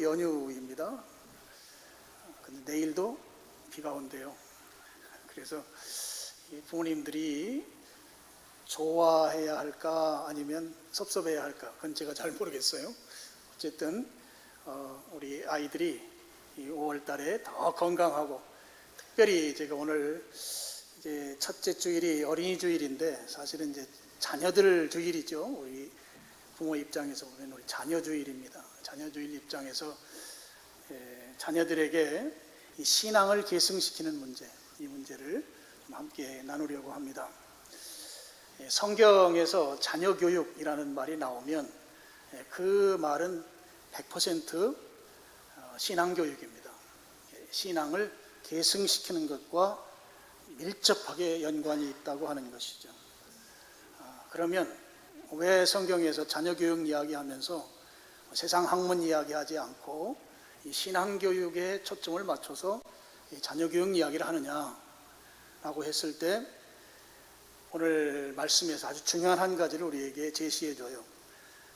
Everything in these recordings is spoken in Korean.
오늘도 연휴입니다. 근데 내일도 비가 온대요. 그래서 부모님들이 좋아해야 할까 아니면 섭섭해야 할까, 그건 제가 잘 모르겠어요. 어쨌든 우리 아이들이 이 5월 달에 더 건강하고, 특별히 제가 오늘 이제 첫째 주일이 어린이 주일인데 사실은 이제 자녀들 주일이죠. 우리 부모 입장에서 보면 우리 자녀 주일입니다. 자녀 주일 입장에서 자녀들에게 이 신앙을 계승시키는 문제, 이 문제를 좀 함께 나누려고 합니다. 성경에서 자녀 교육이라는 말이 나오면 그 말은 100% 신앙 교육입니다. 신앙을 계승시키는 것과 밀접하게 연관이 있다고 하는 것이죠. 그러면 왜 성경에서 자녀 교육 이야기하면서 세상 학문 이야기하지 않고 이 신앙 교육에 초점을 맞춰서 이 자녀 교육 이야기를 하느냐라고 했을 때, 오늘 말씀에서 아주 중요한 한 가지를 우리에게 제시해 줘요.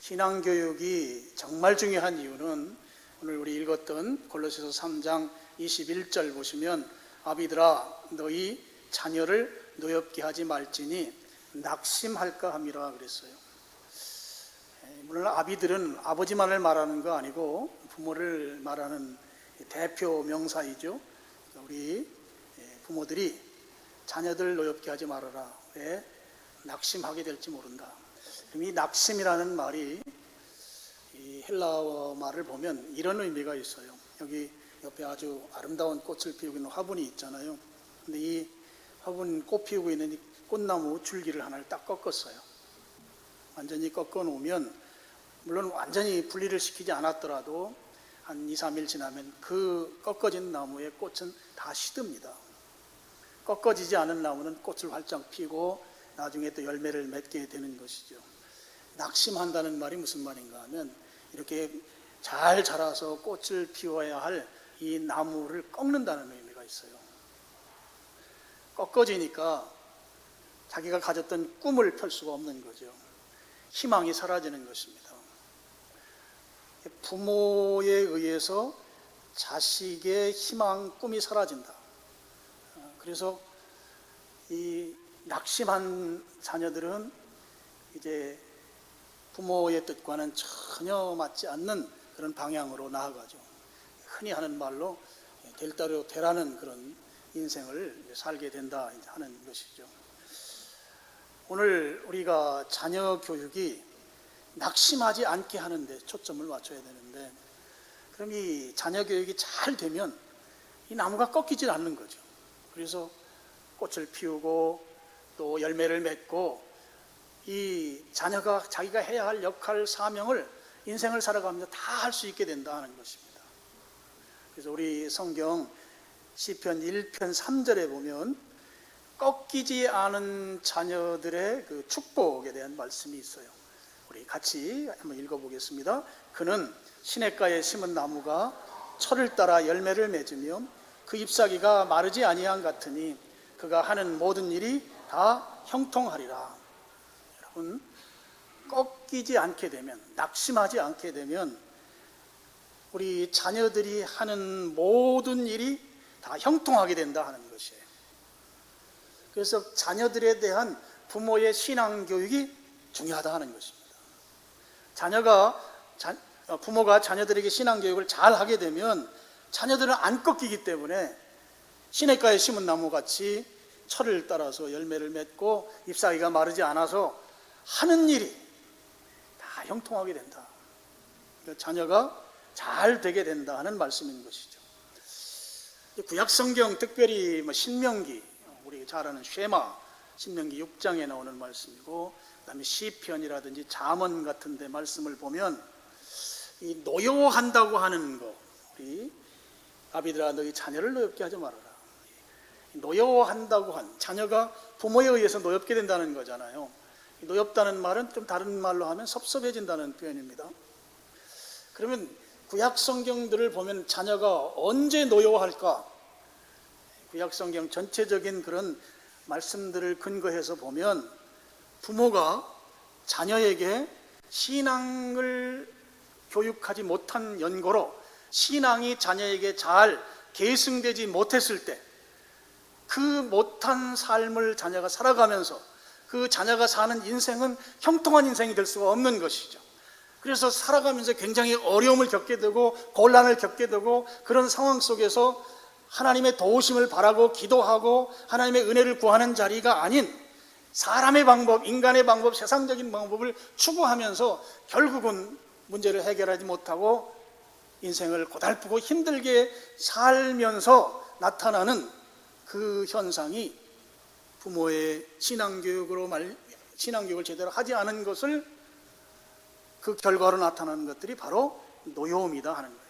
신앙 교육이 정말 중요한 이유는 오늘 우리 읽었던 골로새서 3장 21절 보시면, 아비들아 너희 자녀를 노엽게 하지 말지니 낙심할까 함이라 그랬어요. 물론 아비들은 아버지만을 말하는 거 아니고 부모를 말하는 대표 명사이죠. 우리 부모들이 자녀들 노엽게 하지 말아라. 왜? 낙심하게 될지 모른다. 이 낙심이라는 말이 이 헬라어 말을 보면 이런 의미가 있어요. 여기 옆에 아주 아름다운 꽃을 피우고 있는 화분이 있잖아요. 근데 이 화분 꽃 피우고 있는 이 꽃나무 줄기를 하나를 딱 꺾었어요. 완전히 꺾어 놓으면, 물론 완전히 분리를 시키지 않았더라도 한 2, 3일 지나면 그 꺾어진 나무의 꽃은 다 시듭니다. 꺾어지지 않은 나무는 꽃을 활짝 피고 나중에 또 열매를 맺게 되는 것이죠. 낙심한다는 말이 무슨 말인가 하면, 이렇게 잘 자라서 꽃을 피워야 할 이 나무를 꺾는다는 의미가 있어요. 꺾어지니까 자기가 가졌던 꿈을 펼 수가 없는 거죠. 희망이 사라지는 것입니다. 부모에 의해서 자식의 희망, 꿈이 사라진다. 그래서 이 낙심한 자녀들은 이제 부모의 뜻과는 전혀 맞지 않는 그런 방향으로 나아가죠. 흔히 하는 말로 될 대로 되라는 그런 인생을 살게 된다 하는 것이죠. 오늘 우리가 자녀 교육이 낙심하지 않게 하는 데 초점을 맞춰야 되는데, 그럼 이 자녀 교육이 잘 되면 이 나무가 꺾이질 않는 거죠. 그래서 꽃을 피우고 또 열매를 맺고, 이 자녀가 자기가 해야 할 역할, 사명을 인생을 살아가면서 다 할 수 있게 된다 하는 것입니다. 그래서 우리 성경 시편 1편 3절에 보면 꺾이지 않은 자녀들의 그 축복에 대한 말씀이 있어요. 우리 같이 한번 읽어보겠습니다. 그는 시냇가에 심은 나무가 철을 따라 열매를 맺으며 그 잎사귀가 마르지 아니함 같으니 그가 하는 모든 일이 다 형통하리라. 여러분, 꺾이지 않게 되면, 낙심하지 않게 되면 우리 자녀들이 하는 모든 일이 다 형통하게 된다 하는 것이에요. 그래서 자녀들에 대한 부모의 신앙 교육이 중요하다 하는 것입니다. 부모가 자녀들에게 신앙 교육을 잘 하게 되면 자녀들은 안 꺾이기 때문에 시냇가에 심은 나무같이 철을 따라서 열매를 맺고 잎사귀가 마르지 않아서 하는 일이 다 형통하게 된다. 그러니까 자녀가 잘 되게 된다 하는 말씀인 것이죠. 구약성경, 특별히 신명기, 우리 잘 아는 쉐마, 신명기 6장에 나오는 말씀이고, 그다음에 시편이라든지 잠언 같은 데 말씀을 보면 이 노여워한다고 하는 거, 우리 아비들아 너희 자녀를 노엽게 하지 말아라. 노여워한다고 한, 자녀가 부모에 의해서 노엽게 된다는 거잖아요. 노엽다는 말은 좀 다른 말로 하면 섭섭해진다는 표현입니다. 그러면 구약 성경들을 보면 자녀가 언제 노여워할까? 구약 성경 전체적인 그런 말씀들을 근거해서 보면 부모가 자녀에게 신앙을 교육하지 못한 연고로 신앙이 자녀에게 잘 계승되지 못했을 때 그 못한 삶을 자녀가 살아가면서 그 자녀가 사는 인생은 형통한 인생이 될 수가 없는 것이죠. 그래서 살아가면서 굉장히 어려움을 겪게 되고 곤란을 겪게 되고 그런 상황 속에서 하나님의 도우심을 바라고 기도하고 하나님의 은혜를 구하는 자리가 아닌 사람의 방법, 인간의 방법, 세상적인 방법을 추구하면서 결국은 문제를 해결하지 못하고 인생을 고달프고 힘들게 살면서 나타나는 그 현상이 부모의 신앙교육을 제대로 하지 않은 것을 그 결과로 나타나는 것들이 바로 노여움이다 하는 거예요.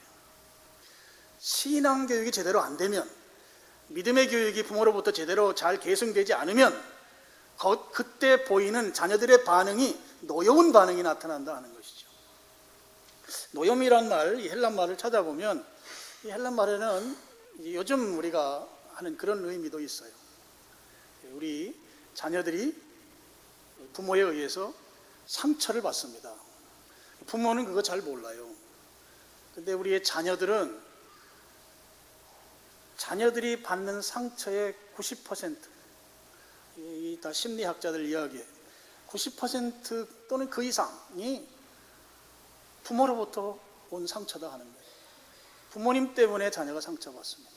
신앙교육이 제대로 안 되면, 믿음의 교육이 부모로부터 제대로 잘 계승되지 않으면 그때 보이는 자녀들의 반응이 노여운 반응이 나타난다 하는 것이죠. 노여움이란 말, 이 헬란 말을 찾아보면 이 헬란 말에는 요즘 우리가 하는 그런 의미도 있어요. 우리 자녀들이 부모에 의해서 상처를 받습니다. 부모는 그거 잘 몰라요. 근데 우리의 자녀들이 받는 상처의 90%, 이 다 심리학자들 이야기에 90% 또는 그 이상이 부모로부터 온 상처다 하는 거예요. 부모님 때문에 자녀가 상처받습니다.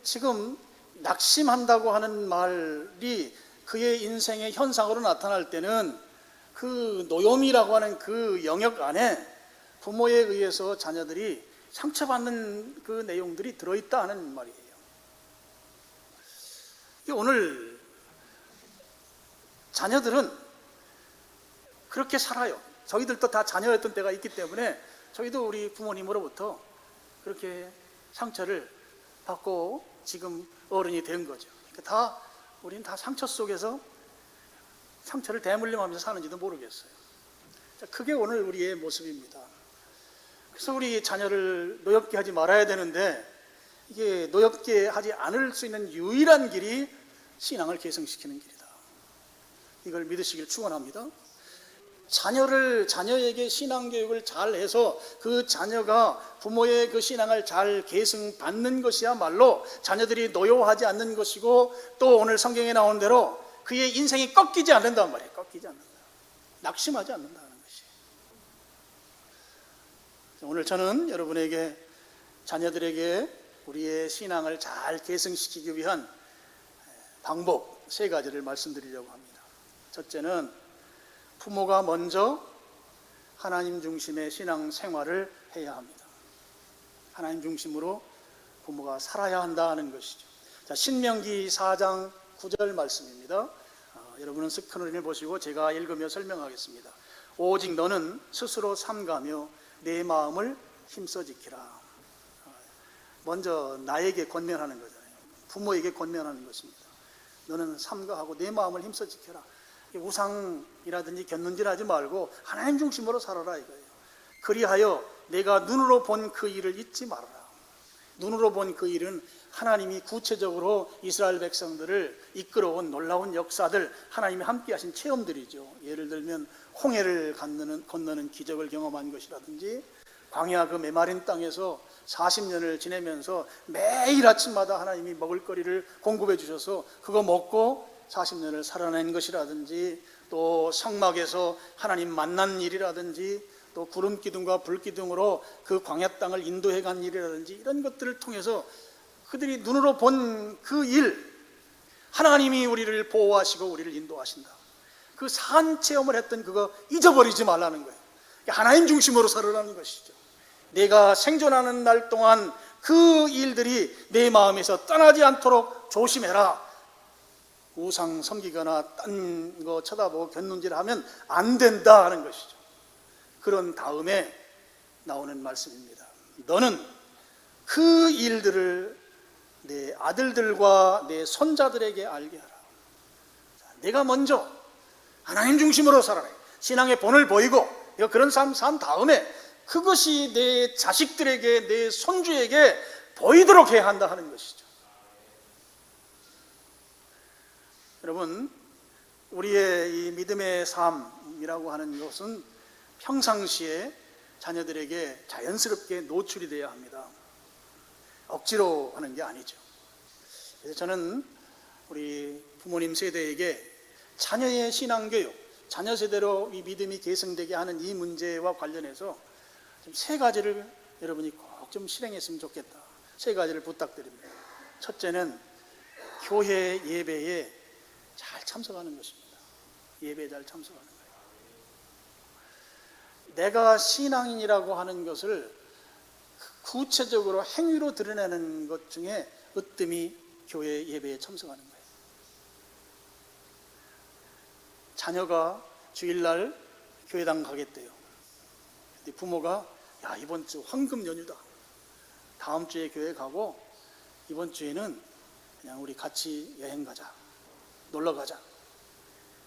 지금 낙심한다고 하는 말이 그의 인생의 현상으로 나타날 때는 그 노여움이라고 하는 그 영역 안에 부모에 의해서 자녀들이 상처받는 그 내용들이 들어있다 하는 말이에요. 오늘 자녀들은 그렇게 살아요. 저희들도 다 자녀였던 때가 있기 때문에 저희도 우리 부모님으로부터 그렇게 상처를 받고 지금 어른이 된 거죠. 그러니까 우리는 다 상처 속에서 상처를 대물림하면서 사는지도 모르겠어요. 그게 오늘 우리의 모습입니다. 그래서 우리 자녀를 노엽게 하지 말아야 되는데, 이게 노엽게 하지 않을 수 있는 유일한 길이 신앙을 계승시키는 길이다. 이걸 믿으시길 축원합니다. 자녀에게 신앙교육을 잘 해서 그 자녀가 부모의 그 신앙을 잘 계승받는 것이야말로 자녀들이 노여워하지 않는 것이고, 또 오늘 성경에 나온 대로 그의 인생이 꺾이지 않는단 말이에요. 꺾이지 않는다. 낙심하지 않는다는 것이. 오늘 저는 여러분에게, 자녀들에게 우리의 신앙을 잘 계승시키기 위한 방법 3가지를 말씀드리려고 합니다. 첫째는 부모가 먼저 하나님 중심의 신앙 생활을 해야 합니다. 하나님 중심으로 부모가 살아야 한다는 것이죠. 자, 신명기 4장 9절 말씀입니다. 여러분은 스크린을 보시고 제가 읽으며 설명하겠습니다. 오직 너는 스스로 삼가며 내 마음을 힘써 지키라. 먼저 나에게 권면하는 거잖아요. 부모에게 권면하는 것입니다. 너는 삼가하고 내 마음을 힘써 지켜라. 우상이라든지 곁눈질하지 말고 하나님 중심으로 살아라 이거예요. 그리하여 내가 눈으로 본 그 일을 잊지 말아라. 눈으로 본 그 일은 하나님이 구체적으로 이스라엘 백성들을 이끌어온 놀라운 역사들, 하나님이 함께 하신 체험들이죠. 예를 들면 홍해를 건너는 기적을 경험한 것이라든지, 광야 그 메마른 땅에서 40년을 지내면서 매일 아침마다 하나님이 먹을거리를 공급해 주셔서 그거 먹고 40년을 살아낸 것이라든지, 또 성막에서 하나님 만난 일이라든지, 또 구름 기둥과 불 기둥으로 그 광야 땅을 인도해 간 일이라든지, 이런 것들을 통해서 그들이 눈으로 본 그 일, 하나님이 우리를 보호하시고 우리를 인도하신다. 그 산 체험을 했던 그거 잊어버리지 말라는 거예요. 하나님 중심으로 살아라는 것이죠. 내가 생존하는 날 동안 그 일들이 내 마음에서 떠나지 않도록 조심해라. 우상 섬기거나 딴 거 쳐다보고 곁눈질하면 안 된다 하는 것이죠. 그런 다음에 나오는 말씀입니다. 너는 그 일들을 내 아들들과 내 손자들에게 알게 하라. 내가 먼저 하나님 중심으로 살아라. 신앙의 본을 보이고 그런 삶 산 다음에 그것이 내 자식들에게, 내 손주에게 보이도록 해야 한다 하는 것이죠. 여러분, 우리의 이 믿음의 삶이라고 하는 것은 평상시에 자녀들에게 자연스럽게 노출이 되어야 합니다. 억지로 하는 게 아니죠. 그래서 저는 우리 부모님 세대에게 자녀의 신앙교육, 자녀 세대로 이 믿음이 계승되게 하는 이 문제와 관련해서 좀 세 가지를 여러분이 꼭 좀 실행했으면 좋겠다. 세 가지를 부탁드립니다. 첫째는 교회 예배에 잘 참석하는 것입니다. 예배에 잘 참석하는 거예요. 내가 신앙인이라고 하는 것을 구체적으로 행위로 드러내는 것 중에 으뜸이 교회 예배에 참석하는 거예요. 자녀가 주일날 교회당 가겠대요. 근데 부모가 야, 이번 주 황금 연휴다. 다음 주에 교회 가고 이번 주에는 그냥 우리 같이 여행 가자. 놀러 가자.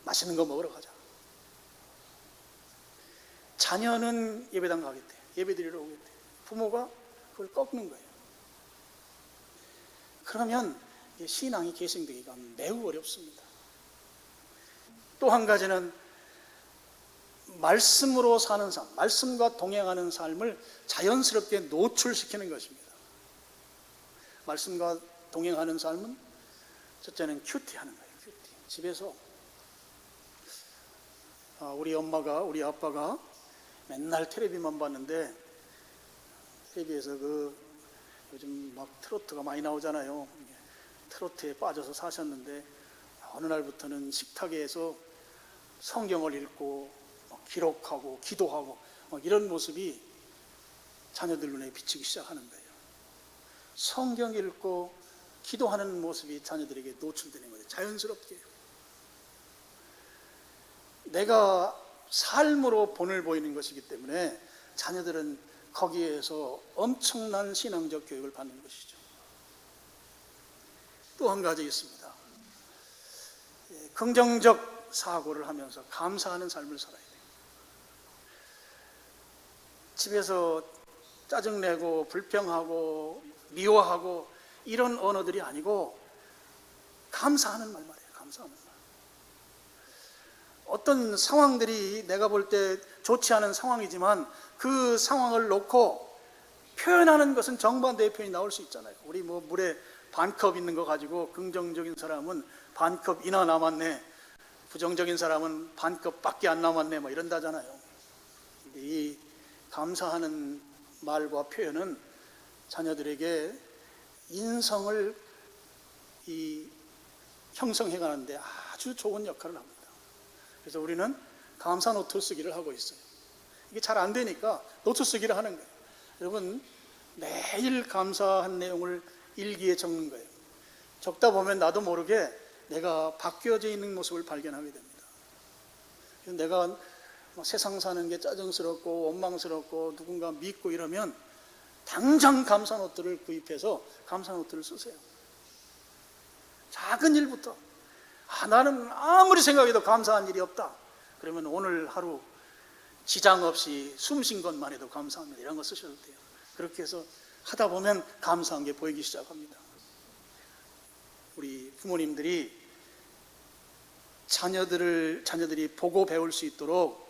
맛있는 거 먹으러 가자. 자녀는 예배당 가겠대요. 예배 드리러 오겠대요. 부모가 그걸 꺾는 거예요. 그러면 신앙이 계승되기가 매우 어렵습니다. 또 한 가지는 말씀으로 사는 삶, 말씀과 동행하는 삶을 자연스럽게 노출시키는 것입니다. 말씀과 동행하는 삶은 첫째는 큐티하는 거예요. 큐티. 집에서 우리 엄마가, 우리 아빠가 맨날 텔레비만 봤는데 텔레비에서 요즘 막 트로트가 많이 나오잖아요. 트로트에 빠져서 사셨는데 어느 날부터는 식탁에서 성경을 읽고 기록하고 기도하고 이런 모습이 자녀들 눈에 비치기 시작하는 거예요. 성경 읽고 기도하는 모습이 자녀들에게 노출되는 거예요. 자연스럽게. 내가 삶으로 본을 보이는 것이기 때문에 자녀들은 거기에서 엄청난 신앙적 교육을 받는 것이죠. 또 한 가지 있습니다. 긍정적 사고를 하면서 감사하는 삶을 살아야 돼요. 집에서 짜증내고 불평하고 미워하고 이런 언어들이 아니고 감사하는 말 말이에요. 감사하는 말. 어떤 상황들이 내가 볼 때 좋지 않은 상황이지만 그 상황을 놓고 표현하는 것은 정반대의 표현이 나올 수 있잖아요. 우리 물에 반컵 있는 거 가지고 긍정적인 사람은 반컵이나 남았네, 부정적인 사람은 반컵밖에 안 남았네, 이런다잖아요. 이 감사하는 말과 표현은 자녀들에게 인성을 형성해 가는데 아주 좋은 역할을 합니다. 그래서 우리는 감사 노트 쓰기를 하고 있어요. 이게 잘 안 되니까 노트 쓰기를 하는 거예요. 여러분, 매일 감사한 내용을 일기에 적는 거예요. 적다 보면 나도 모르게 내가 바뀌어져 있는 모습을 발견하게 됩니다. 내가 세상 사는 게 짜증스럽고 원망스럽고 누군가 믿고 이러면 당장 감사 노트를 구입해서 감사 노트를 쓰세요. 작은 일부터. 나는 아무리 생각해도 감사한 일이 없다. 그러면 오늘 하루 지장 없이 숨 쉰 것만 해도 감사합니다. 이런 거 쓰셔도 돼요. 그렇게 해서 하다 보면 감사한 게 보이기 시작합니다. 우리 부모님들이 자녀들이 보고 배울 수 있도록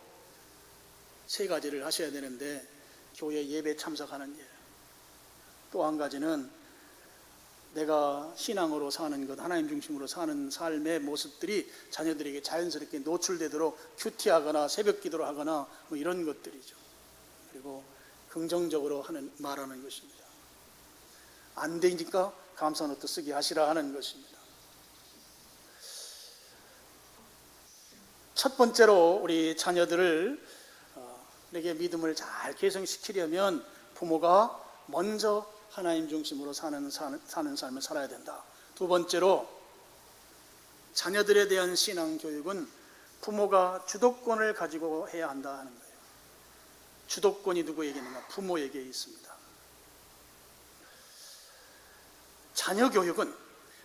세 가지를 하셔야 되는데, 교회 예배 참석하는 일, 또 한 가지는 내가 신앙으로 사는 것, 하나님 중심으로 사는 삶의 모습들이 자녀들에게 자연스럽게 노출되도록 큐티하거나 새벽 기도를 하거나 이런 것들이죠. 그리고 긍정적으로 말하는 것입니다. 안 되니까 감사 노트 쓰게 하시라 하는 것입니다. 첫 번째로 우리 자녀들에게 믿음을 잘 계승시키려면 부모가 먼저 하나님 중심으로 사는 삶을 살아야 된다. 두 번째로 자녀들에 대한 신앙 교육은 부모가 주도권을 가지고 해야 한다 하는 거예요. 주도권이 누구에게 있는가? 부모에게 있습니다. 자녀 교육은,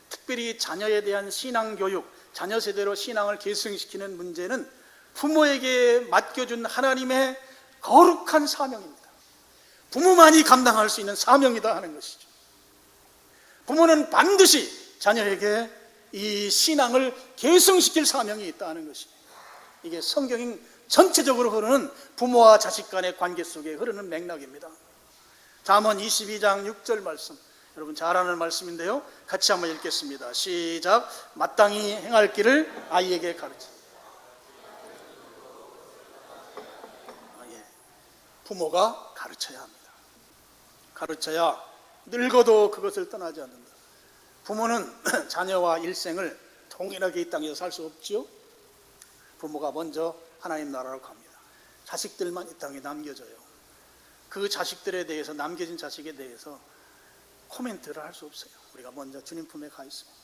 특별히 자녀에 대한 신앙 교육, 자녀 세대로 신앙을 계승시키는 문제는 부모에게 맡겨준 하나님의 거룩한 사명입니다. 부모만이 감당할 수 있는 사명이다 하는 것이죠. 부모는 반드시 자녀에게 이 신앙을 계승시킬 사명이 있다 하는 것입니다. 이게 성경이 전체적으로 흐르는 부모와 자식 간의 관계 속에 흐르는 맥락입니다. 잠언 22장 6절 말씀, 여러분 잘 아는 말씀인데요, 같이 한번 읽겠습니다. 시작. 마땅히 행할 길을 아이에게 가르쳐. 부모가 가르쳐야 합니다. 가르쳐야 늙어도 그것을 떠나지 않는다. 부모는 자녀와 일생을 동일하게 이 땅에서 살 수 없지요. 부모가 먼저 하나님 나라로 갑니다. 자식들만 이 땅에 남겨져요. 그 자식들에 대해서, 남겨진 자식에 대해서 코멘트를 할 수 없어요. 우리가 먼저 주님 품에 가 있습니다.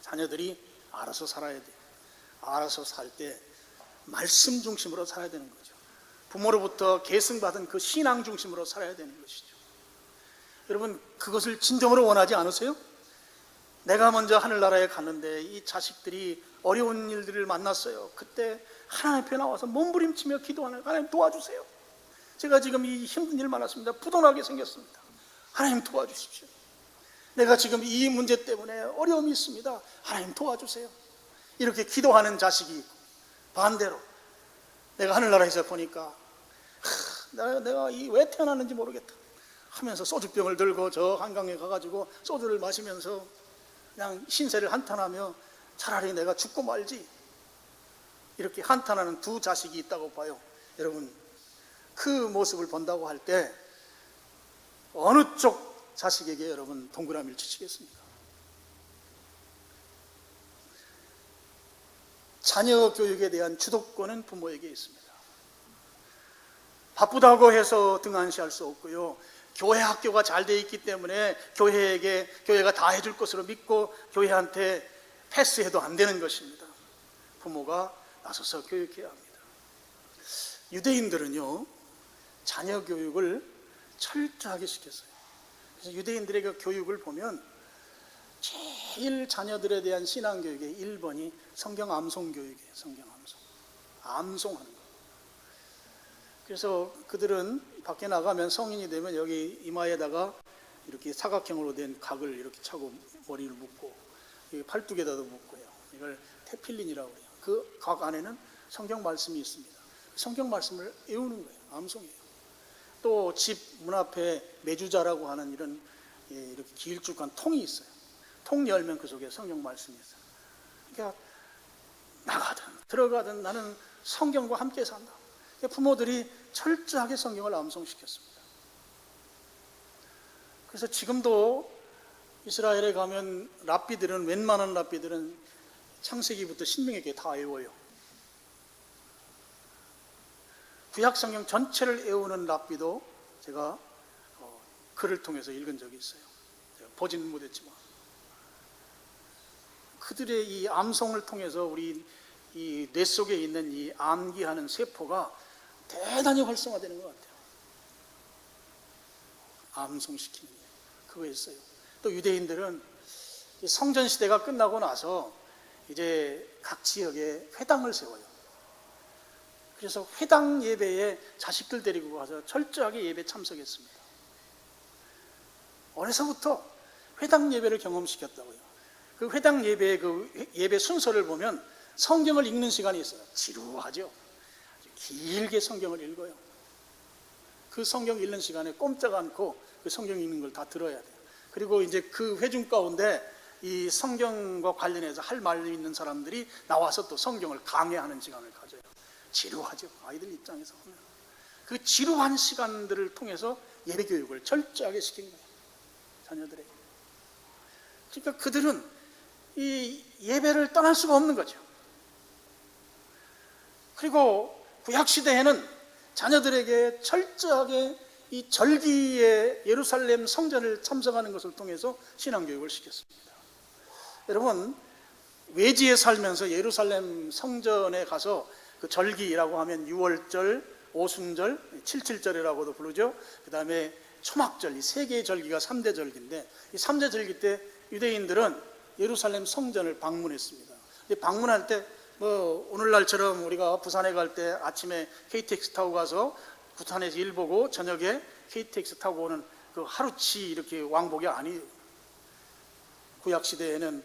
자녀들이 알아서 살아야 돼요. 알아서 살 때 말씀 중심으로 살아야 되는 거죠. 부모로부터 계승받은 그 신앙 중심으로 살아야 되는 것이죠. 여러분, 그것을 진정으로 원하지 않으세요? 내가 먼저 하늘나라에 갔는데 이 자식들이 어려운 일들을 만났어요. 그때 하나님 앞에 나와서 몸부림치며 기도하는, 하나님 도와주세요. 제가 지금 이 힘든 일 많았습니다. 부도나게 생겼습니다. 하나님 도와주십시오. 내가 지금 이 문제 때문에 어려움이 있습니다. 하나님 도와주세요. 이렇게 기도하는 자식이 있고, 반대로 내가 하늘나라에서 보니까 내가 왜 태어났는지 모르겠다 하면서 소주병을 들고 저 한강에 가가지고 소주를 마시면서 그냥 신세를 한탄하며 차라리 내가 죽고 말지, 이렇게 한탄하는 두 자식이 있다고 봐요. 여러분, 그 모습을 본다고 할 때 어느 쪽 자식에게 여러분 동그라미를 치시겠습니까? 자녀 교육에 대한 주도권은 부모에게 있습니다. 바쁘다고 해서 등한시할 수 없고요. 교회 학교가 잘 돼 있기 때문에 교회가 다 해줄 것으로 믿고 교회한테 패스해도 안 되는 것입니다. 부모가 나서서 교육해야 합니다. 유대인들은요, 자녀 교육을 철저하게 시켰어요. 그래서 유대인들의 그 교육을 보면 제일 자녀들에 대한 신앙 교육의 1번이 성경 암송 교육이에요. 성경 암송. 암송하는 거. 그래서 그들은 밖에 나가면, 성인이 되면 여기 이마에다가 이렇게 사각형으로 된 각을 이렇게 차고 머리를 묶고 팔뚝에다도 묶고요. 이걸 테필린이라고 해요. 그 각 안에는 성경 말씀이 있습니다. 성경 말씀을 외우는 거예요. 암송이에요. 또 집 문 앞에 매주자라고 하는 이런 이렇게 길쭉한 통이 있어요. 통 열면 그 속에 성경 말씀이 있어요. 그러니까 나가든 들어가든 나는 성경과 함께 산다. 부모들이 철저하게 성경을 암송시켰습니다. 그래서 지금도 이스라엘에 가면 랍비들은, 웬만한 랍비들은 창세기부터 신명기까지 다 외워요. 구약 성경 전체를 외우는 랍비도 제가 글을 통해서 읽은 적이 있어요. 제가 보지는 못했지만 그들의 이 암송을 통해서 우리 이 뇌 속에 있는 이 암기하는 세포가 대단히 활성화되는 것 같아요. 암송시키는 게 그거 있어요. 또 유대인들은 성전 시대가 끝나고 나서 이제 각 지역에 회당을 세워요. 그래서 회당 예배에 자식들 데리고 가서 철저하게 예배 참석했습니다. 어려서부터 회당 예배를 경험시켰다고요. 그 회당 예배의 그 예배 순서를 보면 성경을 읽는 시간이 있어요. 지루하죠. 길게 성경을 읽어요. 그 성경 읽는 시간에 꼼짝 않고 그 성경 읽는 걸 다 들어야 돼요. 그리고 이제 그 회중 가운데 이 성경과 관련해서 할 말이 있는 사람들이 나와서 또 성경을 강해하는 시간을 가져요. 지루하죠. 아이들 입장에서 보면. 그 지루한 시간들을 통해서 예배 교육을 철저하게 시킨 거예요. 자녀들에게. 그러니까 그들은 이 예배를 떠날 수가 없는 거죠. 그리고 구약시대에는 자녀들에게 철저하게 이 절기의 예루살렘 성전을 참석하는 것을 통해서 신앙교육을 시켰습니다. 여러분, 외지에 살면서 예루살렘 성전에 가서 그 절기라고 하면 유월절, 오순절, 칠칠절이라고도 부르죠. 그 다음에 초막절, 이 세 개의 절기가 3대 절기인데, 이 3대 절기 때 유대인들은 예루살렘 성전을 방문했습니다. 방문할 때 오늘날처럼 우리가 부산에 갈 때 아침에 KTX 타고 가서 부산에서 일 보고 저녁에 KTX 타고 오는 그 하루치 이렇게 왕복이 아니에요. 구약시대에는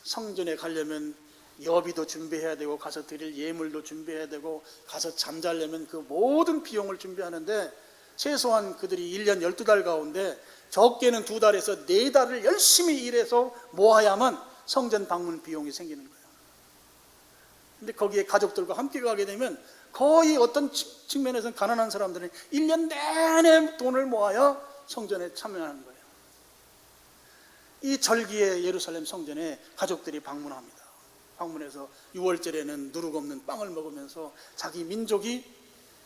성전에 가려면 여비도 준비해야 되고 가서 드릴 예물도 준비해야 되고 가서 잠자려면 그 모든 비용을 준비하는데 최소한 그들이 1년 12달 가운데 적게는 2달에서 4달을 열심히 일해서 모아야만 성전 방문 비용이 생기는 거예요. 근데 거기에 가족들과 함께 가게 되면 거의 어떤 측면에서는 가난한 사람들은 1년 내내 돈을 모아야 성전에 참여하는 거예요. 이 절기에 예루살렘 성전에 가족들이 방문합니다. 방문해서 6월절에는 누룩 없는 빵을 먹으면서 자기 민족이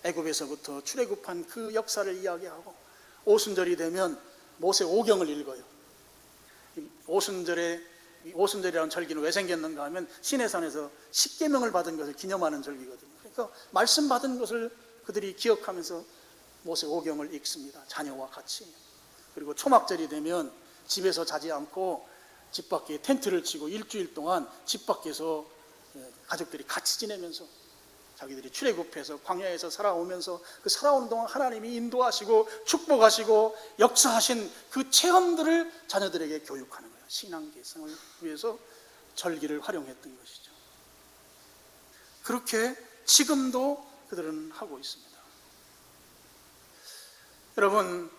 애굽에서부터 출애굽한 그 역사를 이야기하고, 오순절이 되면 모세 오경을 읽어요. 오순절이라는 절기는 왜 생겼는가 하면 시내산에서 십계명을 받은 것을 기념하는 절기거든요. 그러니까 말씀 받은 것을 그들이 기억하면서 모세 오경을 읽습니다. 자녀와 같이. 그리고 초막절이 되면 집에서 자지 않고 집 밖에 텐트를 치고 일주일 동안 집 밖에서 가족들이 같이 지내면서 자기들이 출애굽해서 광야에서 살아오면서 그 살아오는 동안 하나님이 인도하시고 축복하시고 역사하신 그 체험들을 자녀들에게 교육하는 거예요. 신앙 계승을 위해서 절기를 활용했던 것이죠. 그렇게 지금도 그들은 하고 있습니다. 여러분,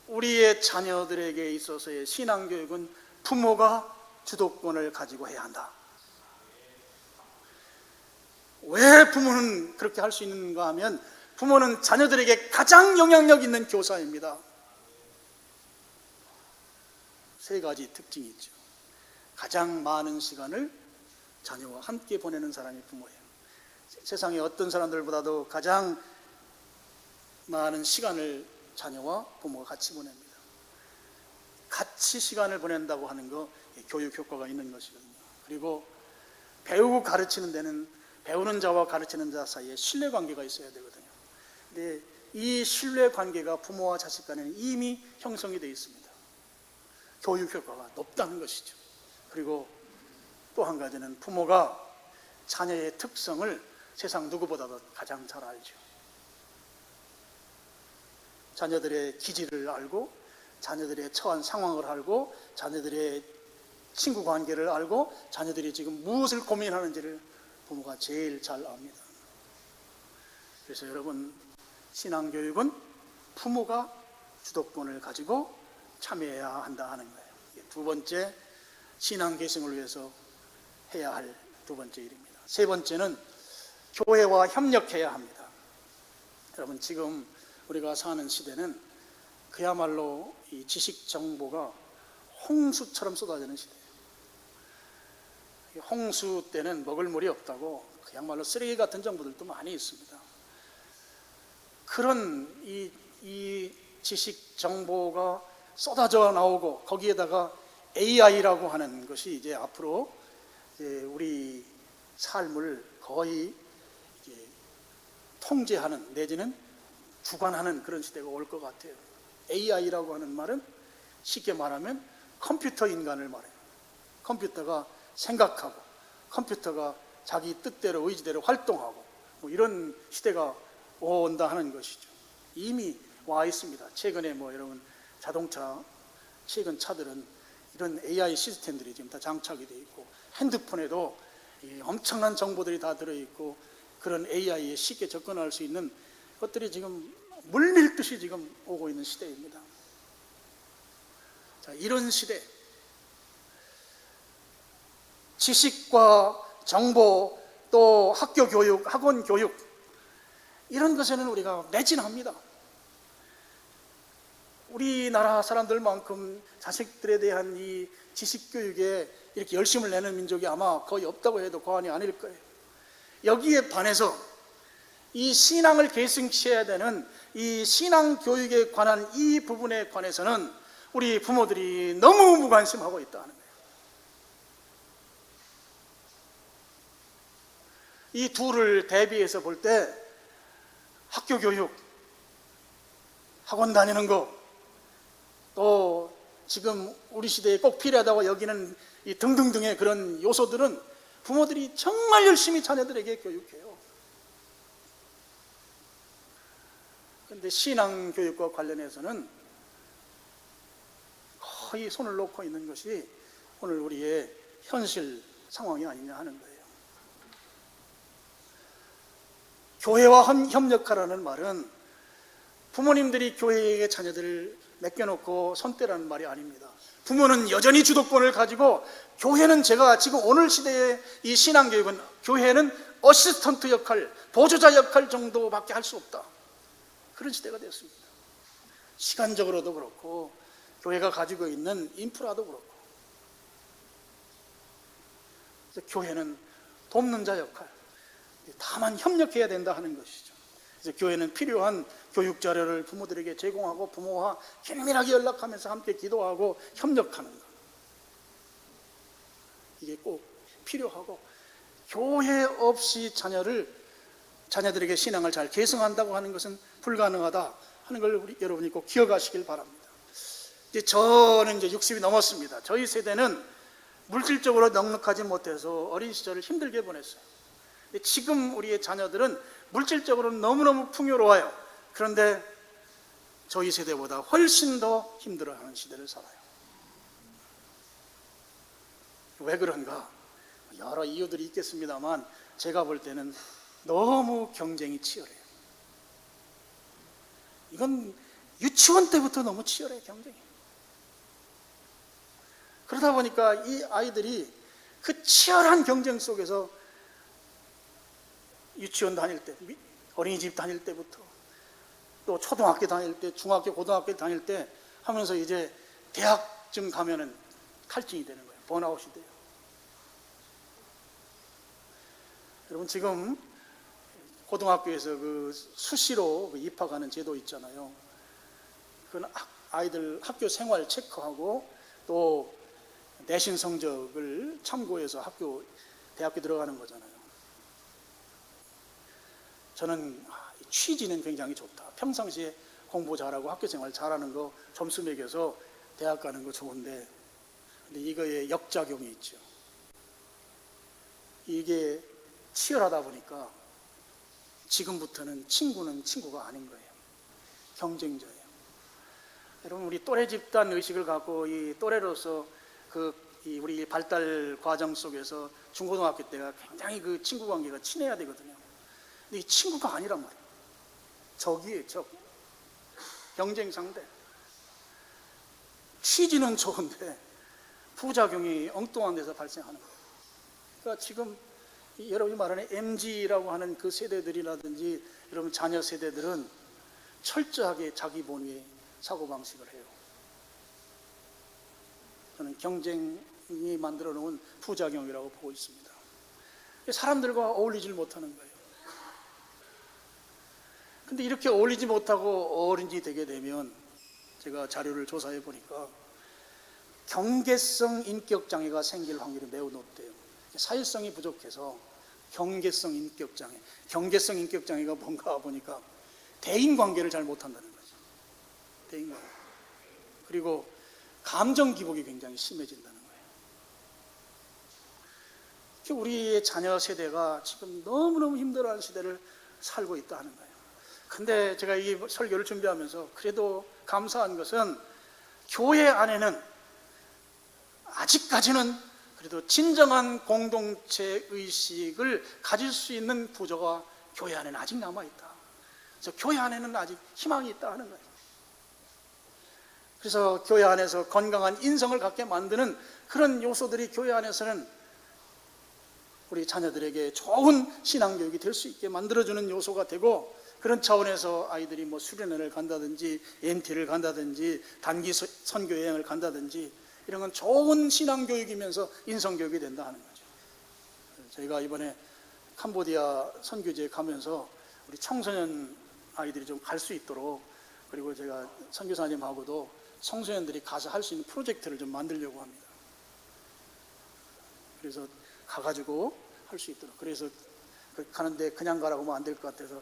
우리의 자녀들에게 있어서의 신앙교육은 부모가 주도권을 가지고 해야 한다. 왜 부모는 그렇게 할 수 있는가 하면 부모는 자녀들에게 가장 영향력 있는 교사입니다. 3가지 특징이 있죠. 가장 많은 시간을 자녀와 함께 보내는 사람이 부모예요. 세상에 어떤 사람들보다도 가장 많은 시간을 자녀와 부모가 같이 보냅니다. 같이 시간을 보낸다고 하는 거 교육 효과가 있는 것이거든요. 그리고 배우고 가르치는 데는 배우는 자와 가르치는 자 사이에 신뢰관계가 있어야 되거든요. 근데 이 신뢰관계가 부모와 자식 간에는 이미 형성이 되어 있습니다. 교육 효과가 높다는 것이죠. 그리고 또 한 가지는 부모가 자녀의 특성을 세상 누구보다도 가장 잘 알죠. 자녀들의 기질을 알고, 자녀들의 처한 상황을 알고, 자녀들의 친구 관계를 알고, 자녀들이 지금 무엇을 고민하는지를 부모가 제일 잘 압니다. 그래서 여러분, 신앙교육은 부모가 주도권을 가지고 참여해야 한다 하는 거예요. 2번째, 신앙 계승을 위해서 해야 할 2번째 일입니다. 3번째는 교회와 협력해야 합니다. 여러분, 지금 우리가 사는 시대는 그야말로 이 지식 정보가 홍수처럼 쏟아지는 시대예요. 홍수 때는 먹을 물이 없다고 그야말로 쓰레기 같은 정보들도 많이 있습니다. 그런 이 지식 정보가 쏟아져 나오고, 거기에다가 AI라고 하는 것이 이제 앞으로 우리 삶을 거의 통제하는 내지는 주관하는 그런 시대가 올 것 같아요. AI라고 하는 말은 쉽게 말하면 컴퓨터 인간을 말해요. 컴퓨터가 생각하고, 컴퓨터가 자기 뜻대로 의지대로 활동하고, 뭐 이런 시대가 온다 하는 것이죠. 이미 와 있습니다. 최근에 여러분 자동차, 최근 차들은 이런 AI 시스템들이 지금 다 장착이 되어 있고, 핸드폰에도 엄청난 정보들이 다 들어있고, 그런 AI에 쉽게 접근할 수 있는 것들이 지금 물밀듯이 지금 오고 있는 시대입니다. 자, 이런 시대, 지식과 정보, 또 학교 교육, 학원 교육, 이런 것에는 우리가 매진합니다. 우리나라 사람들만큼 자식들에 대한 이 지식 교육에 이렇게 열심을 내는 민족이 아마 거의 없다고 해도 과언이 아닐 거예요. 여기에 반해서 이 신앙을 계승시켜야 되는 이 신앙 교육에 관한 이 부분에 관해서는 우리 부모들이 너무 무관심하고 있다는 거예요. 이 둘을 대비해서 볼 때 학교 교육, 학원 다니는 거, 또 지금 우리 시대에 꼭 필요하다고 여기는 이 등등등의 그런 요소들은 부모들이 정말 열심히 자녀들에게 교육해요. 그런데 신앙교육과 관련해서는 거의 손을 놓고 있는 것이 오늘 우리의 현실 상황이 아니냐 하는 거예요. 교회와 협력하라는 말은 부모님들이 교회에게 자녀들을 맡겨놓고 손 떼라는 말이 아닙니다. 부모는 여전히 주도권을 가지고, 교회는 제가 지금 오늘 시대의 이 신앙교육은 교회는 어시스턴트 역할, 보조자 역할 정도밖에 할 수 없다. 그런 시대가 되었습니다. 시간적으로도 그렇고 교회가 가지고 있는 인프라도 그렇고. 그래서 교회는 돕는 자 역할, 다만 협력해야 된다 하는 것이죠. 그래서 교회는 필요한 교육 자료를 부모들에게 제공하고 부모와 긴밀하게 연락하면서 함께 기도하고 협력하는 것, 이게 꼭 필요하고, 교회 없이 자녀들에게 신앙을 잘 계승한다고 하는 것은 불가능하다 하는 걸 여러분이 꼭 기억하시길 바랍니다. 저는 이제 60이 넘었습니다. 저희 세대는 물질적으로 넉넉하지 못해서 어린 시절을 힘들게 보냈어요. 지금 우리의 자녀들은 물질적으로 너무너무 풍요로워요. 그런데 저희 세대보다 훨씬 더 힘들어하는 시대를 살아요. 왜 그런가? 여러 이유들이 있겠습니다만 제가 볼 때는 너무 경쟁이 치열해요. 이건 유치원 때부터 너무 치열해요, 경쟁이. 그러다 보니까 이 아이들이 그 치열한 경쟁 속에서 유치원 다닐 때, 어린이집 다닐 때부터, 또 초등학교 다닐 때, 중학교, 고등학교 다닐 때 하면서 이제 대학쯤 가면은 탈진이 되는 거예요. 번아웃이 돼요. 여러분, 지금 고등학교에서 그 수시로 입학하는 제도 있잖아요. 그건 아이들 학교 생활 체크하고 또 내신 성적을 참고해서 대학교 들어가는 거잖아요. 저는 취지는 굉장히 좋다. 평상시에 공부 잘하고 학교 생활 잘하는 거 점수 매겨서 대학 가는 거 좋은데, 근데 이거에 역작용이 있죠. 이게 치열하다 보니까 지금부터는 친구는 친구가 아닌 거예요. 경쟁자예요. 여러분, 우리 또래 집단 의식을 갖고 이 또래로서 우리 발달 과정 속에서 중고등학교 때가 굉장히 그 친구 관계가 친해야 되거든요. 근데 이 친구가 아니란 말이에요. 적이에요, 적. 경쟁 상대. 취지는 좋은데 부작용이 엉뚱한 데서 발생하는 거예요. 그러니까 지금 여러분이 말하는 MZ라고 하는 그 세대들이라든지 여러분 자녀 세대들은 철저하게 자기 본위의 사고방식을 해요. 저는 경쟁이 만들어 놓은 부작용이라고 보고 있습니다. 사람들과 어울리질 못하는 거예요. 근데 이렇게 어울리지 못하고 어른이 되게 되면, 제가 자료를 조사해 보니까 경계성 인격장애가 생길 확률이 매우 높대요. 사회성이 부족해서 경계성 인격장애. 경계성 인격장애가 뭔가 보니까 대인관계를 잘 못한다는 거죠. 대인관계. 그리고 감정 기복이 굉장히 심해진다는 거예요. 우리의 자녀 세대가 지금 너무너무 힘들어하는 시대를 살고 있다 하는 거예요. 근데 제가 이 설교를 준비하면서 그래도 감사한 것은 교회 안에는 아직까지는 그래도 진정한 공동체 의식을 가질 수 있는 부조가 교회 안에는 아직 남아있다. 그래서 교회 안에는 아직 희망이 있다 하는 거예요. 그래서 교회 안에서 건강한 인성을 갖게 만드는 그런 요소들이 교회 안에서는 우리 자녀들에게 좋은 신앙교육이 될 수 있게 만들어주는 요소가 되고, 그런 차원에서 아이들이 뭐 수련회를 간다든지 MT를 간다든지 단기 선교 여행을 간다든지 이런 건 좋은 신앙교육이면서 인성교육이 된다 하는 거죠. 저희가 이번에 캄보디아 선교지에 가면서 우리 청소년 아이들이 좀 갈 수 있도록, 그리고 제가 선교사님하고도 청소년들이 가서 할 수 있는 프로젝트를 좀 만들려고 합니다. 그래서 가가지고 할 수 있도록. 그래서 가는데 그냥 가라고 하면 안 될 것 같아서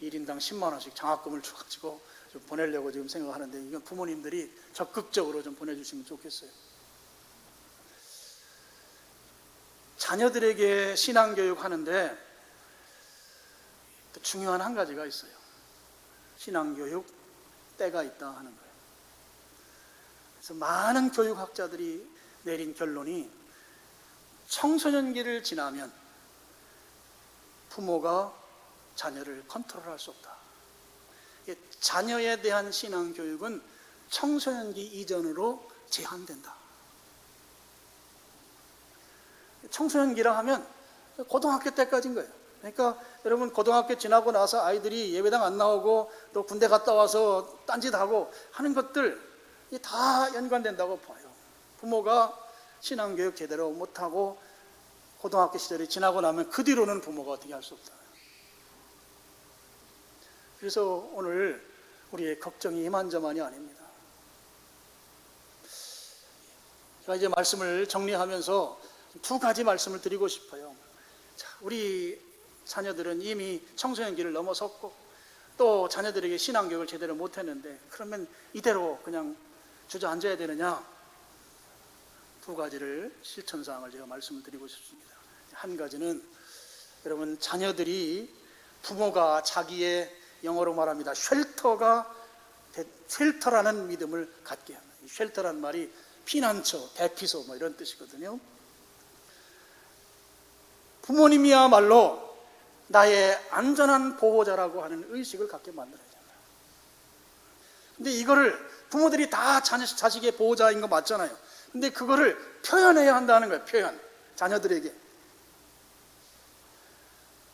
1인당 10만 원씩 장학금을 줘가지고 좀 보내려고 지금 생각하는데, 이건 부모님들이 적극적으로 좀 보내주시면 좋겠어요. 자녀들에게 신앙교육 하는데 또 중요한 한 가지가 있어요. 신앙교육 때가 있다 하는 거예요. 그래서 많은 교육학자들이 내린 결론이, 청소년기를 지나면 부모가 자녀를 컨트롤할 수 없다. 자녀에 대한 신앙교육은 청소년기 이전으로 제한된다. 청소년기라 하면 고등학교 때까지인 거예요. 그러니까 여러분, 고등학교 지나고 나서 아이들이 예배당 안 나오고 또 군대 갔다 와서 딴짓하고 하는 것들 다 연관된다고 봐요. 부모가 신앙교육 제대로 못하고 고등학교 시절이 지나고 나면 그 뒤로는 부모가 어떻게 할 수 없다. 그래서 오늘 우리의 걱정이 이만저만이 아닙니다. 제가 이제 말씀을 정리하면서 두 가지 말씀을 드리고 싶어요. 자, 우리 자녀들은 이미 청소년기를 넘어섰고 또 자녀들에게 신앙교육을 제대로 못했는데 그러면 이대로 그냥 주저앉아야 되느냐? 두 가지를 실천사항을 제가 말씀을 드리고 싶습니다. 한 가지는 여러분, 자녀들이 부모가 자기의, 영어로 말합니다, 쉘터라는 믿음을 갖게 합니다. 쉘터라는 말이 피난처, 대피소 뭐 이런 뜻이거든요. 부모님이야말로 나의 안전한 보호자라고 하는 의식을 갖게 만들어야 됩니다. 근데 이거를 부모들이 다 자식의 보호자인 거 맞잖아요. 근데 그거를 표현해야 한다는 거예요. 표현. 자녀들에게.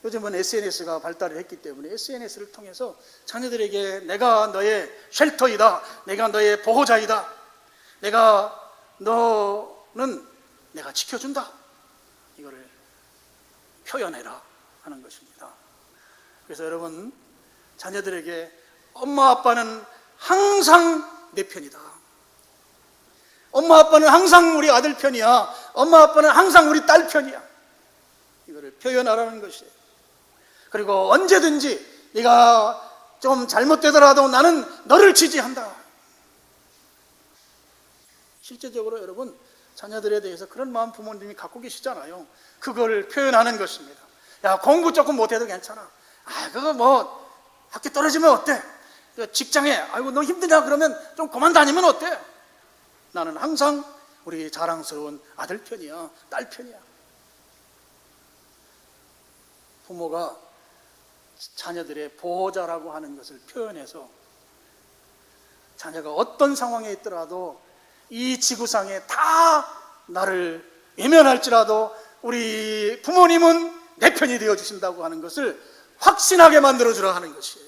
요즘은 SNS가 발달을 했기 때문에 SNS를 통해서 자녀들에게 내가 너의 쉘터이다, 내가 너의 보호자이다, 너는 내가 지켜준다, 이거를 표현해라 하는 것입니다. 그래서 여러분, 자녀들에게 엄마 아빠는 항상 내 편이다, 엄마 아빠는 항상 우리 아들 편이야, 엄마 아빠는 항상 우리 딸 편이야, 이거를 표현하라는 것이에요. 그리고 언제든지 네가 좀 잘못되더라도 나는 너를 지지한다. 실제적으로 여러분, 자녀들에 대해서 그런 마음 부모님이 갖고 계시잖아요. 그걸 표현하는 것입니다. 야, 공부 조금 못해도 괜찮아. 그거 뭐 학교 떨어지면 어때? 직장에 아이고 너 힘드냐 그러면 좀 그만 다니면 어때? 나는 항상 우리 자랑스러운 아들 편이야, 딸 편이야. 부모가 자녀들의 보호자라고 하는 것을 표현해서 자녀가 어떤 상황에 있더라도 이 지구상에 다 나를 외면할지라도 우리 부모님은 내 편이 되어주신다고 하는 것을 확신하게 만들어주라 하는 것이에요.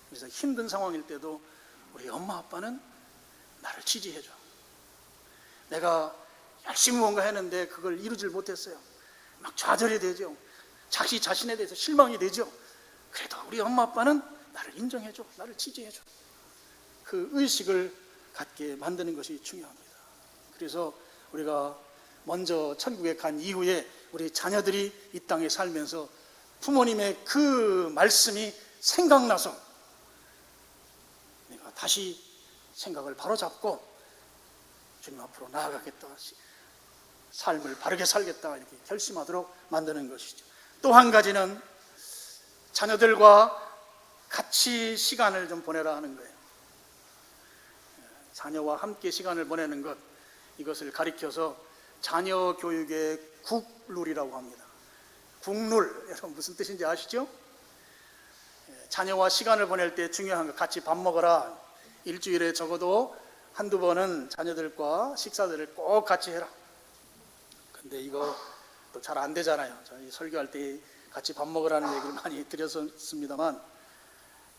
그래서 힘든 상황일 때도 우리 엄마 아빠는 나를 지지해줘. 내가 열심히 뭔가 했는데 그걸 이루질 못했어요. 막 좌절이 되죠. 자신에 대해서 실망이 되죠. 그래도 우리 엄마 아빠는 나를 인정해줘, 나를 지지해줘. 그 의식을 갖게 만드는 것이 중요합니다. 그래서 우리가 먼저 천국에 간 이후에 우리 자녀들이 이 땅에 살면서 부모님의 그 말씀이 생각나서 내가 다시 생각을 바로잡고 주님 앞으로 나아가겠다, 삶을 바르게 살겠다, 이렇게 결심하도록 만드는 것이죠. 또 한 가지는 자녀들과 같이 시간을 좀 보내라 하는 거예요. 자녀와 함께 시간을 보내는 것, 이것을 가리켜서 자녀 교육의 국룰이라고 합니다. 국룰, 여러분 무슨 뜻인지 아시죠? 자녀와 시간을 보낼 때 중요한 것, 같이 밥 먹어라. 일주일에 적어도 한두 번은 자녀들과 식사들을 꼭 같이 해라. 근데 이거 또 잘 안 되잖아요. 저희 설교할 때 같이 밥 먹으라는 얘기를 많이 드렸습니다만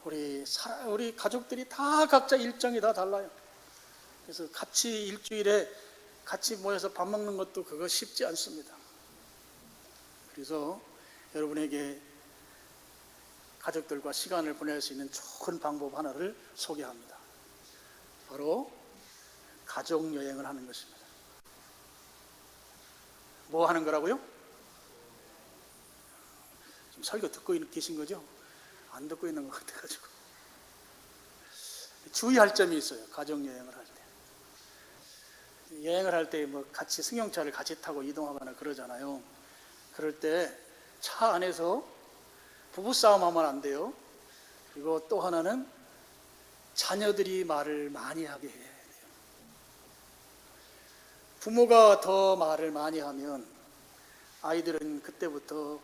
우리 가족들이 다 각자 일정이 다 달라요. 그래서 같이 일주일에 같이 모여서 밥 먹는 것도 그거 쉽지 않습니다. 그래서 여러분에게 가족들과 시간을 보낼 수 있는 좋은 방법 하나를 소개합니다. 바로 가족여행을 하는 것입니다. 뭐 하는 거라고요? 지금 설교 듣고 계신 거죠? 안 듣고 있는 것 같아가지고. 주의할 점이 있어요. 가족여행을 할 때. 여행을 할 때 뭐 같이 승용차를 같이 타고 이동하거나 그러잖아요. 그럴 때 차 안에서 부부싸움 하면 안 돼요. 그리고 또 하나는 자녀들이 말을 많이 하게 해야 돼요. 부모가 더 말을 많이 하면 아이들은 그때부터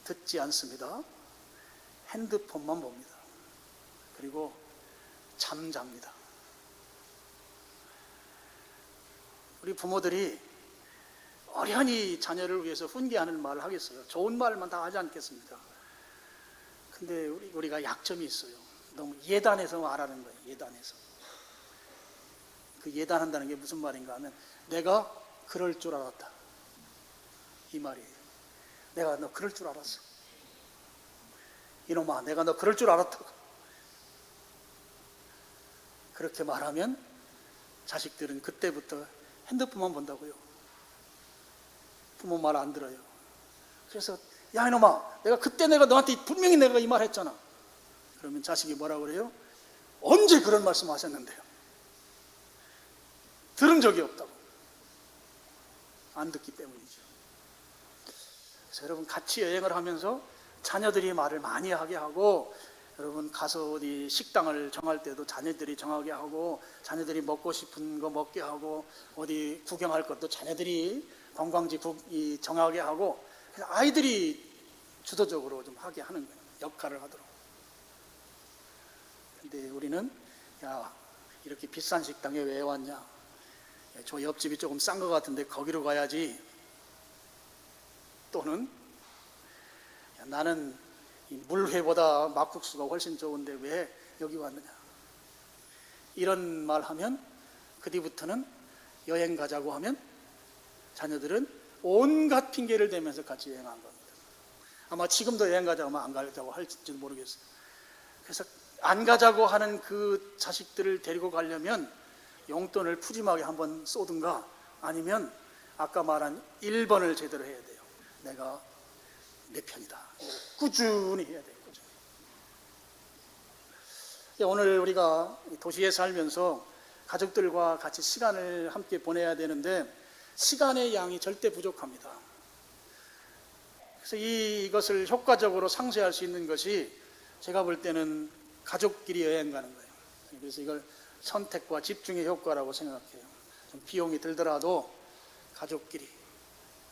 듣지 않습니다. 핸드폰만 봅니다. 그리고 잠잡니다. 우리 부모들이 어련히 자녀를 위해서 훈계하는 말을 하겠어요? 좋은 말만 다 하지 않겠습니까? 근데 우리가 약점이 있어요. 너무 예단해서 말하는 거예요. 예단해서. 그 예단한다는 게 무슨 말인가 하면 내가 그럴 줄 알았다, 이 말이에요. 내가 너 그럴 줄 알았어. 이놈아, 내가 너 그럴 줄 알았다고. 그렇게 말하면 자식들은 그때부터 핸드폰만 본다고요. 부모 말 안 들어요. 그래서 야 이놈아, 내가 너한테 분명히 내가 이 말 했잖아. 그러면 자식이 뭐라고 그래요? 언제 그런 말씀 하셨는데요? 들은 적이 없다고. 안 듣기 때문이죠. 그래서 여러분, 같이 여행을 하면서 자녀들이 말을 많이 하게 하고, 여러분 가서 어디 식당을 정할 때도 자녀들이 정하게 하고, 자녀들이 먹고 싶은 거 먹게 하고, 어디 구경할 것도 자녀들이 관광지 정하게 하고, 그래서 아이들이 주도적으로 좀 하게 하는 거예요. 역할을 하도록. 근데 우리는 야, 이렇게 비싼 식당에 왜 왔냐? 야, 저 옆집이 조금 싼 것 같은데 거기로 가야지. 또는 야, 나는 이 물회보다 막국수가 훨씬 좋은데 왜 여기 왔느냐? 이런 말 하면 그 뒤부터는 여행 가자고 하면 자녀들은 온갖 핑계를 대면서 같이 여행한 겁니다. 아마 지금도 여행 가자고 하면 안 가자고 할지도 모르겠어요. 그래서 안 가자고 하는 그 자식들을 데리고 가려면 용돈을 푸짐하게 한번 쏘든가, 아니면 아까 말한 1번을 제대로 해야 돼요. 내가 내 편이다. 꾸준히 해야 돼요. 꾸준히. 오늘 우리가 도시에 살면서 가족들과 같이 시간을 함께 보내야 되는데 시간의 양이 절대 부족합니다. 그래서 이것을 효과적으로 상쇄할 수 있는 것이 제가 볼 때는 가족끼리 여행 가는 거예요. 그래서 이걸 선택과 집중의 효과라고 생각해요. 좀 비용이 들더라도 가족끼리,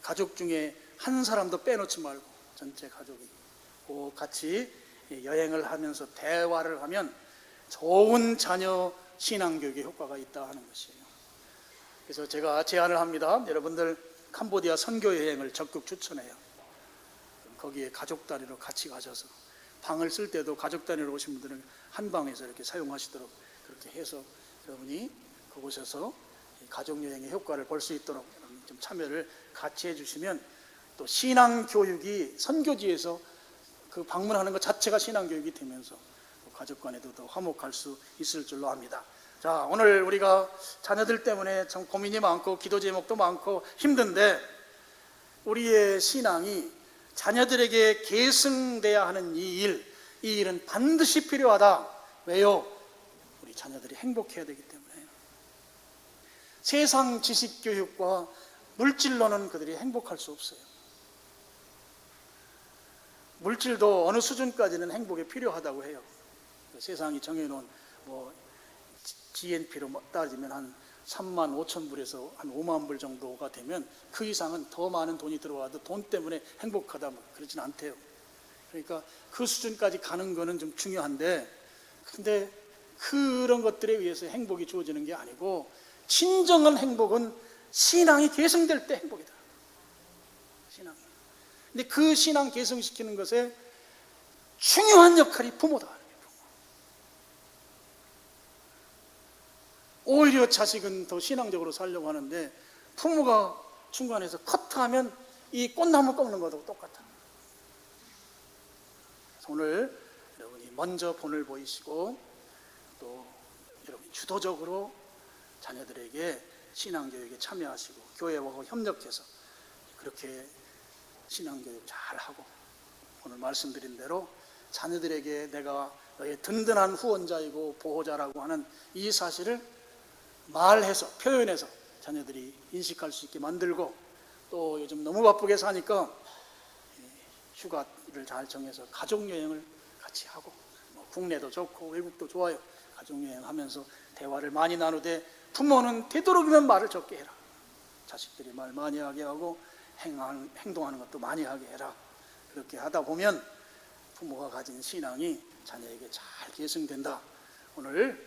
가족 중에 한 사람도 빼놓지 말고 전체 가족이 꼭 같이 여행을 하면서 대화를 하면 좋은 자녀 신앙교육의 효과가 있다 하는 것이에요. 그래서 제가 제안을 합니다. 여러분들 캄보디아 선교 여행을 적극 추천해요. 거기에 가족 단위로 같이 가셔서 방을 쓸 때도 가족 단위로 오신 분들은 한 방에서 이렇게 사용하시도록 그렇게 해서 여러분이 그곳에서 가족 여행의 효과를 볼 수 있도록 좀 참여를 같이 해주시면, 또 신앙 교육이 선교지에서 그 방문하는 것 자체가 신앙 교육이 되면서 가족 간에도 더 화목할 수 있을 줄로 압니다. 자, 오늘 우리가 자녀들 때문에 참 고민이 많고 기도 제목도 많고 힘든데, 우리의 신앙이 자녀들에게 계승돼야 하는 이 일은 반드시 필요하다. 왜요? 우리 자녀들이 행복해야 되기 때문에. 세상 지식 교육과 물질로는 그들이 행복할 수 없어요. 물질도 어느 수준까지는 행복이 필요하다고 해요. 세상이 정해놓은 GNP로 따지면 한 3만 5천 불에서 한 5만 불 정도가 되면 그 이상은 더 많은 돈이 들어와도 돈 때문에 행복하다 그러진 않대요. 그러니까 그 수준까지 가는 거는 좀 중요한데, 근데 그런 것들에 의해서 행복이 주어지는 게 아니고, 진정한 행복은 신앙이 계승될 때 행복이다. 신앙. 근데 그 신앙 계승시키는 것에 중요한 역할이 부모다. 오히려 자식은 더 신앙적으로 살려고 하는데 부모가 중간에서 커트하면 이 꽃나무 꺾는 것하고 똑같아. 오늘 여러분이 먼저 본을 보이시고 또 여러분이 주도적으로 자녀들에게 신앙교육에 참여하시고 교회와 협력해서 그렇게 신앙교육 잘하고, 오늘 말씀드린 대로 자녀들에게 내가 너의 든든한 후원자이고 보호자라고 하는 이 사실을 말해서 표현해서 자녀들이 인식할 수 있게 만들고, 또 요즘 너무 바쁘게 사니까 휴가를 잘 정해서 가족여행을 같이 하고, 국내도 좋고 외국도 좋아요. 가족여행하면서 대화를 많이 나누되 부모는 되도록이면 말을 적게 해라. 자식들이 말 많이 하게 하고 행동하는 것도 많이 하게 해라. 그렇게 하다 보면 부모가 가진 신앙이 자녀에게 잘 계승된다. 오늘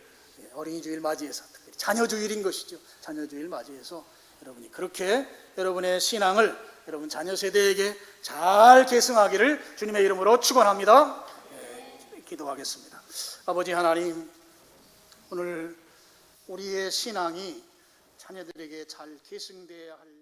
어린이주일 맞이해서 특별히 자녀주일인 것이죠. 자녀주일 맞이해서 여러분이 그렇게 여러분의 신앙을 여러분 자녀 세대에게 잘 계승하기를 주님의 이름으로 축원합니다. 기도하겠습니다. 아버지 하나님, 오늘 우리의 신앙이 자녀들에게 잘 계승되어야 할